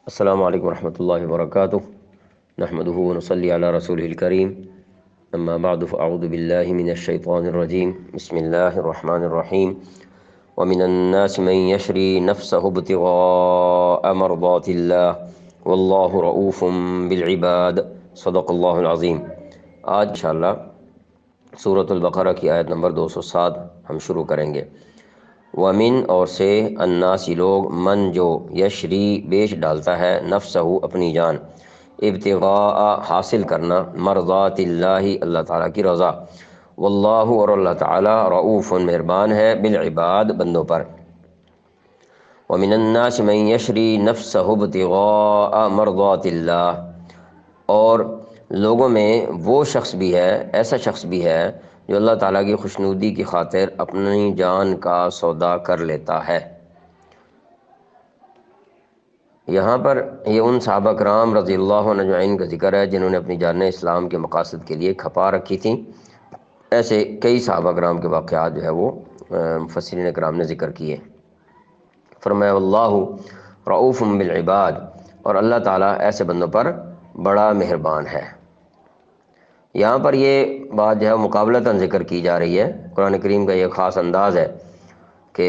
السلام علیکم ورحمۃ اللہ وبرکاتہ نحمدہ ونصلی علی رسولہ الکریم اما بعد فاعوذ باللہ من الشیطان الرجیم بسم اللہ الرحمن الرحیم ومن الناس من یشری نفسہ ابتغاء مرضات اللہ واللہ رؤوف بالعباد صدق اللہ العظیم۔ آج انشاءاللہ سورۃ البقرہ کی آیت نمبر 207 ہم شروع کریں گے۔ ومن اور سے الناسی لوگ من جو یشری بیچ ڈالتا ہے نفسہ اپنی جان ابتغاء حاصل کرنا مرضات اللہ اللہ تعالیٰ کی رضا واللہ اور اللہ تعالیٰ رؤوف مہربان ہے بالعباد بندوں پر۔ ومن الناس من یشری نفسہ ابتغاء مرضات اللہ، اور لوگوں میں وہ شخص بھی ہے، ایسا شخص بھی ہے جو اللہ تعالیٰ کی خوشنودی کی خاطر اپنی جان کا سودا کر لیتا ہے۔ یہاں پر یہ ان صحابہ کرام رضی اللہ عنہ اجمعین کا ذکر ہے جنہوں نے اپنی جان اسلام کے مقاصد کے لیے کھپا رکھی تھیں۔ ایسے کئی صحابہ کرام کے واقعات جو ہے وہ مفسرین کرام نے ذکر کیے۔ فرمایا اللہ رؤوف بالعباد، اور اللہ تعالیٰ ایسے بندوں پر بڑا مہربان ہے۔ یہاں پر یہ بات جو ہے مقابلتاً ذکر کی جا رہی ہے۔ قرآن کریم کا یہ خاص انداز ہے کہ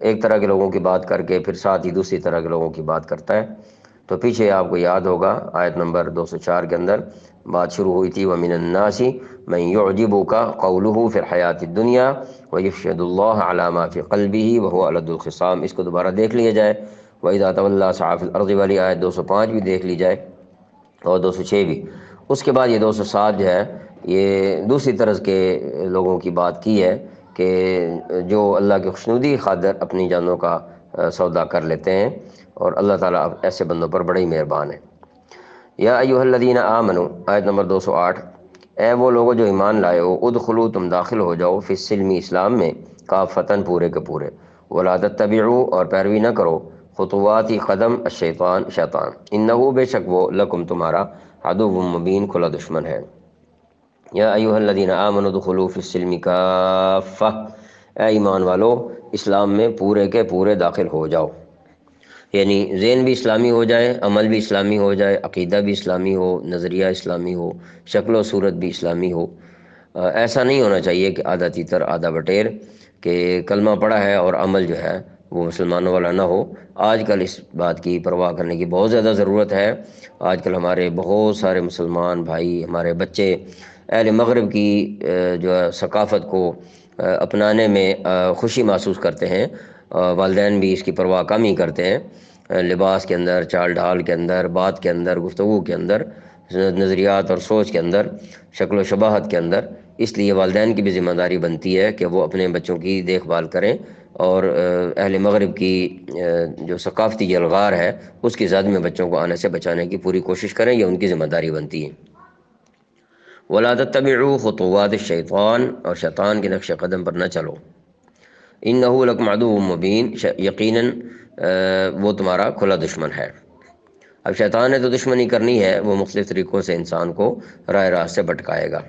ایک طرح کے لوگوں کی بات کر کے پھر ساتھ ہی دوسری طرح کے لوگوں کی بات کرتا ہے۔ تو پیچھے آپ کو یاد ہوگا آیت نمبر 204 کے اندر بات شروع ہوئی تھی وَمِنَ النَّاسِ مَن يُعْجِبُكَ قَوْلُهُ فِي الْحَيَاةِ الدُّنْيَا وَيُشْهِدُ اللَّهَ عَلَى مَا فِي قَلْبِهِ وَهُوَ أَلَدُّ الْخِصَامِ۔ اس کو دوبارہ دیکھ لیا جائے، وَإِذَا تَوَلَّىٰ سَعَىٰ فِي الْأَرْضِ والی آیت 205 بھی دیکھ لی جائے اور 206 بھی۔ اس کے بعد یہ 207 جو ہے یہ دوسری طرز کے لوگوں کی بات کی ہے کہ جو اللہ کی خوشنودی کی خاطر اپنی جانوں کا سودا کر لیتے ہیں، اور اللہ تعالیٰ ایسے بندوں پر بڑے ہی مہربان ہے۔ یا ایھا الذین آمنوا آیت نمبر 208، اے وہ لوگوں جو ایمان لائے ہو، ادخلوا تم داخل ہو جاؤ فی السلم اسلام میں کافتاً پورے کے پورے، ولا تتبعوا اور پیروی نہ کرو خطوات قدم الشیطان شیطان، انہ بے شک وہ لکم تمہارا عدو مبین کھلا دشمن ہے۔ یا ایھا الذین آمنوا ادخلوا فی السلم کافہ، اے ایمان والو اسلام میں پورے کے پورے داخل ہو جاؤ، یعنی ذہن بھی اسلامی ہو جائے، عمل بھی اسلامی ہو جائے، عقیدہ بھی اسلامی ہو، نظریہ اسلامی ہو، شکل و صورت بھی اسلامی ہو۔ ایسا نہیں ہونا چاہیے کہ آدھا تیتر آدھا بٹیر، کہ کلمہ پڑھا ہے اور عمل جو ہے وہ مسلمانوں والا نہ ہو۔ آج کل اس بات کی پرواہ کرنے کی بہت زیادہ ضرورت ہے۔ آج کل ہمارے بہت سارے مسلمان بھائی، ہمارے بچے اہل مغرب کی جو ہے ثقافت کو اپنانے میں خوشی محسوس کرتے ہیں، والدین بھی اس کی پرواہ کم ہی کرتے ہیں۔ لباس کے اندر، چال ڈھال کے اندر، بات کے اندر، گفتگو کے اندر، نظریات اور سوچ کے اندر، شکل و شباہت کے اندر۔ اس لیے والدین کی بھی ذمہ داری بنتی ہے کہ وہ اپنے بچوں کی دیکھ بھال کریں اور اہل مغرب کی جو ثقافتی یلغار ہے اس کی زد میں بچوں کو آنے سے بچانے کی پوری کوشش کریں، یہ ان کی ذمہ داری بنتی ہے۔ وَلَا تَتَّبِعُوا خُطُوَاتِ الشَّيْطَانِ، اور شیطان کے نقش قدم پر نہ چلو۔ اِنَّهُ لَكُمْ عَدُوٌّ مُّبِینٌ، یقیناً وہ تمہارا کھلا دشمن ہے۔ اب شیطان نے تو دشمنی کرنی ہے، وہ مختلف طریقوں سے انسان کو راہ راست سے بھٹکائے گا۔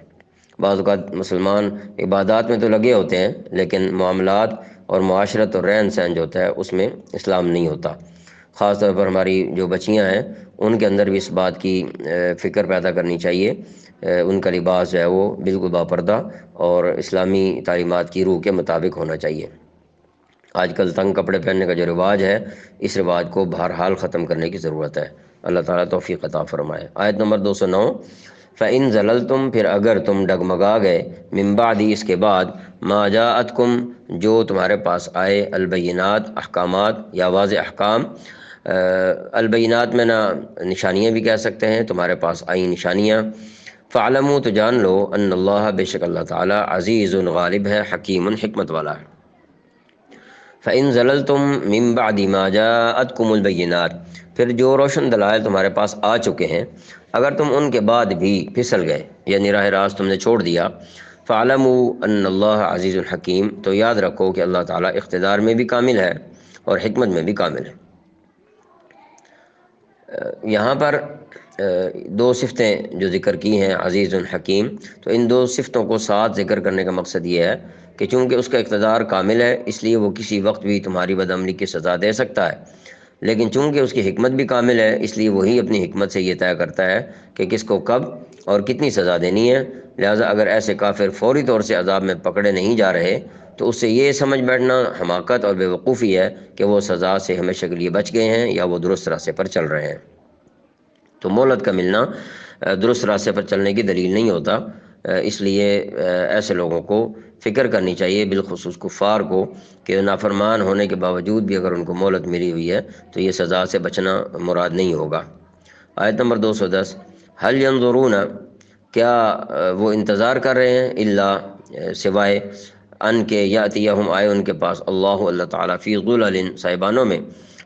بعض اوقات مسلمان عبادات میں تو لگے ہوتے ہیں لیکن معاملات اور معاشرت اور رہن سہن جو ہوتا ہے اس میں اسلام نہیں ہوتا۔ خاص طور پر ہماری جو بچیاں ہیں ان کے اندر بھی اس بات کی فکر پیدا کرنی چاہیے، ان کا لباس جو ہے وہ بالکل باپردہ اور اسلامی تعلیمات کی روح کے مطابق ہونا چاہیے۔ آج کل تنگ کپڑے پہننے کا جو رواج ہے، اس رواج کو بہرحال ختم کرنے کی ضرورت ہے۔ اللہ تعالیٰ توفیق عطا فرمائے۔ آیت نمبر 209، فَإِن زَلَلْتُمْ، پھر اگر تم ڈگمگا گئے، مِن بَعْدِ اس کے بعد، مَا جَاءَتْكُمْ جو تمہارے پاس آئے، البینات احکامات یا واضح احکام۔ البینات میں نہ نشانیاں بھی کہہ سکتے ہیں، تمہارے پاس آئیں نشانیاں۔ فَاعْلَمُوا تو جان لو، ان اللہ بے شک اللہ تعالیٰ عزیز غالب ہے، حکیم حکمت والا ہے۔ فَإِن زَلَلْتُم مِّن بَعْدِ مَا جَاءَتْكُمُ الْبَيِّنَاتُ، پھر جو روشن دلائل تمہارے پاس آ چکے ہیں، اگر تم ان کے بعد بھی پھسل گئے یعنی راہ راست تم نے چھوڑ دیا، فَاعْلَمُوا أَنَّ اللَّهَ عَزِيزٌ حَكِيمٌ، تو یاد رکھو کہ اللہ تعالیٰ اقتدار میں بھی کامل ہے اور حکمت میں بھی کامل ہے۔ یہاں پر دو صفتیں جو ذکر کی ہیں، عزیز حکیم، تو ان دو صفتوں کو ساتھ ذکر کرنے کا مقصد یہ ہے کہ چونکہ اس کا اقتدار کامل ہے، اس لیے وہ کسی وقت بھی تمہاری بدعملی کی سزا دے سکتا ہے، لیکن چونکہ اس کی حکمت بھی کامل ہے، اس لیے وہی اپنی حکمت سے یہ طے کرتا ہے کہ کس کو کب اور کتنی سزا دینی ہے۔ لہٰذا اگر ایسے کافر فوری طور سے عذاب میں پکڑے نہیں جا رہے تو اس سے یہ سمجھ بیٹھنا حماقت اور بے وقوفی ہے کہ وہ سزا سے ہمیشہ کے لیے بچ گئے ہیں یا وہ درست راستے پر چل رہے ہیں۔ تو مہلت کا ملنا درست راستے پر چلنے کی دلیل نہیں ہوتا، اس لیے ایسے لوگوں کو فکر کرنی چاہیے، بالخصوص کفار کو، کہ نافرمان ہونے کے باوجود بھی اگر ان کو مہلت ملی ہوئی ہے تو یہ سزا سے بچنا مراد نہیں ہوگا۔ آیت نمبر 210، حل ینظرون، کیا وہ انتظار کر رہے ہیں، الا سوائے ان کے یاتیہم، آئے ان کے پاس، اللہ تعالیٰ، فی ظلل، صاحبانوں میں،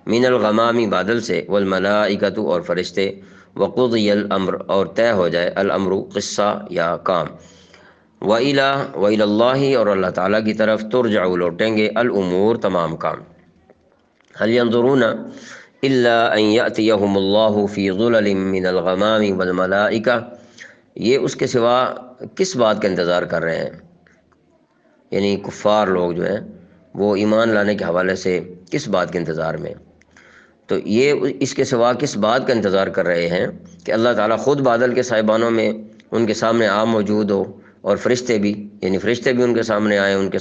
من الغمام، بادل سے، والملائکۃ، اور فرشتے، وقضی الامر، اور طے ہو جائے، الامر، قصہ یا کام، وَإِلَى اللَّهِ، اور اللہ تعالیٰ کی طرف، ترجع، لوٹیں گے، الامور، تمام کام۔ هل ينظرون الا ان ياتيهم الله في ظلل من الغمام والملائکہ، یہ اس کے سوا کس بات کا انتظار کر رہے ہیں؟ یعنی کفار لوگ جو ہیں وہ ایمان لانے کے حوالے سے کس بات کے انتظار میں؟ تو یہ اس کے سوا کس بات کا انتظار کر رہے ہیں کہ اللہ تعالیٰ خود بادل کے صاحبانوں میں ان کے سامنے عام موجود ہو، اور فرشتے بھی، یعنی فرشتے بھی ان کے سامنے آئیں، ان کے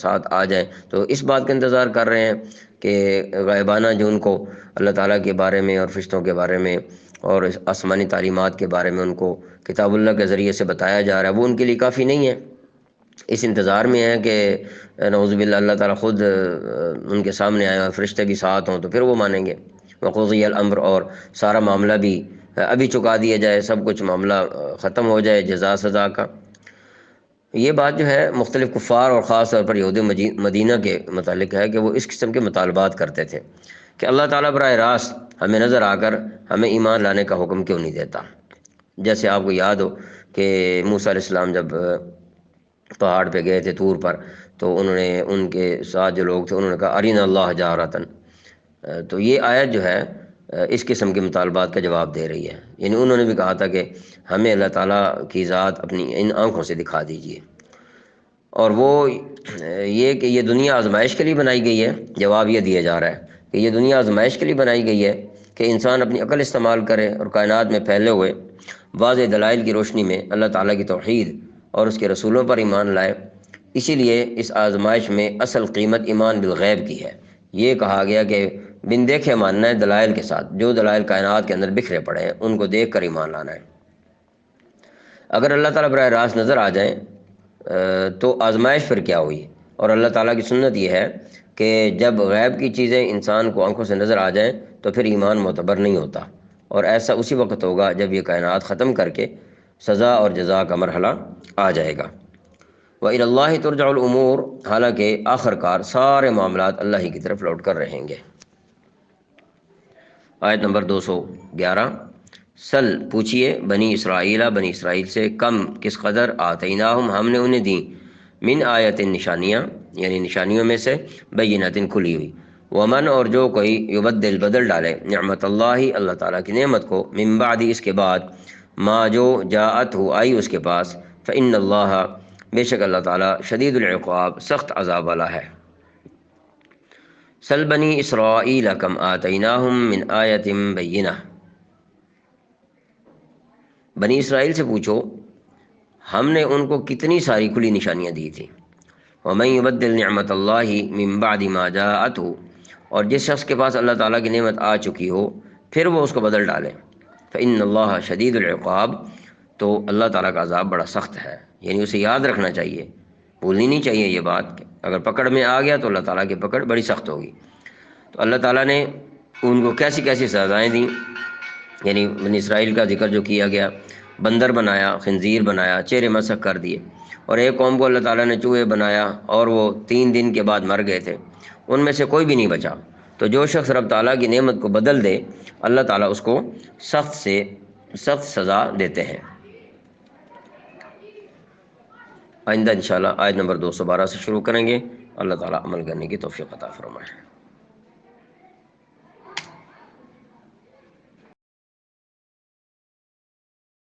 ساتھ آ جائیں، تو اس بات کا انتظار کر رہے ہیں کہ غائبانہ جو ان کو اللہ تعالیٰ کے بارے میں اور فرشتوں کے بارے میں اور آسمانی تعلیمات کے بارے میں ان کو کتاب اللہ کے ذریعے سے بتایا جا رہا ہے، وہ ان کے لیے کافی نہیں ہے؟ اس انتظار میں ہے کہ نعوذ باللہ اللہ تعالیٰ خود ان کے سامنے آئے اور فرشتے بھی ساتھ ہوں تو پھر وہ مانیں گے۔ وقضی الامر، اور سارا معاملہ بھی ابھی چکا دیا جائے، سب کچھ معاملہ ختم ہو جائے جزا سزا کا۔ یہ بات جو ہے مختلف کفار اور خاص طور پر یہود مدینہ کے متعلق ہے کہ وہ اس قسم کے مطالبات کرتے تھے کہ اللہ تعالیٰ براہ راست ہمیں نظر آ کر ہمیں ایمان لانے کا حکم کیوں نہیں دیتا؟ جیسے آپ کو یاد ہو کہ موسیٰ علیہ السلام جب پہاڑ پہ گئے تھے طور پر، تو انہوں نے، ان کے ساتھ جو لوگ تھے، انہوں نے کہا ارنا اللہ جہرۃ، تو یہ آیت جو ہے اس قسم کے مطالبات کا جواب دے رہی ہے، یعنی انہوں نے بھی کہا تھا کہ ہمیں اللہ تعالیٰ کی ذات اپنی ان آنکھوں سے دکھا دیجیے، اور وہ یہ کہ یہ دنیا آزمائش کے لیے بنائی گئی ہے۔ جواب یہ دیا جا رہا ہے کہ یہ دنیا آزمائش کے لیے بنائی گئی ہے کہ انسان اپنی عقل استعمال کرے اور کائنات میں پھیلے ہوئے واضح دلائل کی روشنی میں اللہ تعالیٰ کی توحید اور اس کے رسولوں پر ایمان لائے۔ اسی لیے اس آزمائش میں اصل قیمت ایمان بالغیب کی ہے۔ یہ کہا گیا کہ بن دیکھے ماننا ہے، دلائل کے ساتھ، جو دلائل کائنات کے اندر بکھرے پڑے ہیں ان کو دیکھ کر ایمان لانا ہے۔ اگر اللہ تعالیٰ براہ راست نظر آ جائیں تو آزمائش پھر کیا ہوئی؟ اور اللہ تعالیٰ کی سنت یہ ہے کہ جب غیب کی چیزیں انسان کو آنکھوں سے نظر آ جائیں تو پھر ایمان معتبر نہیں ہوتا، اور ایسا اسی وقت ہوگا جب یہ کائنات ختم کر کے سزا اور جزا کا مرحلہ آ جائے گا۔ وَإِلَى اللَّهِ تُرْجَعُ الْأُمُورُ، حالانکہ آخر کار سارے معاملات اللہ ہی کی طرف لوٹ کر رہیں گے۔ آیت نمبر 211، سل، پوچھئے، بنی اسرائیل، بنی اسرائیل سے، کم، کس قدر، آتیناہم، ہم نے انہیں دیں، من آیت، نشانیاں، یعنی نشانیوں میں سے، بینۃ، کھلی ہوئی، ومن، اور جو کوئی، یبدل، بدل ڈالے، نعمت اللہ، اللہ تعالیٰ کی نعمت کو، من بعد، اس کے بعد، ما، جو، جاءت ہو، آئی اس کے پاس، فإن اللہ، بے شک اللہ تعالیٰ، شدید العقاب، سخت عذاب والا ہے۔ سل بنی اسرائیل کم آتیناہم من آیت بینہ، بنی اسرائیل سے پوچھو ہم نے ان کو کتنی ساری کھلی نشانیاں دی تھیں۔ ومن یبدل نعمت اللہ من بعد ما جاءتہ، اور جس شخص کے پاس اللہ تعالیٰ کی نعمت آ چکی ہو پھر وہ اس کو بدل ڈالے، فإن اللہ شدید العقاب، تو اللہ تعالیٰ کا عذاب بڑا سخت ہے۔ یعنی اسے یاد رکھنا چاہیے، بھولنی نہیں چاہیے یہ بات کہ اگر پکڑ میں آ گیا تو اللہ تعالیٰ کی پکڑ بڑی سخت ہوگی۔ تو اللہ تعالیٰ نے ان کو کیسی کیسی سزائیں دیں، یعنی بنی اسرائیل کا ذکر جو کیا گیا، بندر بنایا، خنزیر بنایا، چہرے مسخ کر دیے، اور ایک قوم کو اللہ تعالیٰ نے چوہے بنایا اور وہ 3 دن کے بعد مر گئے تھے، ان میں سے کوئی بھی نہیں بچا۔ تو جو شخص رب تعالیٰ کی نعمت کو بدل دے، اللہ تعالیٰ اس کو سخت سے سخت سزا دیتے ہیں۔ آئندہ انشاءاللہ آیت نمبر 212 سے شروع کریں گے۔ اللہ تعالیٰ عمل کرنے کی توفیق عطا فرمائے۔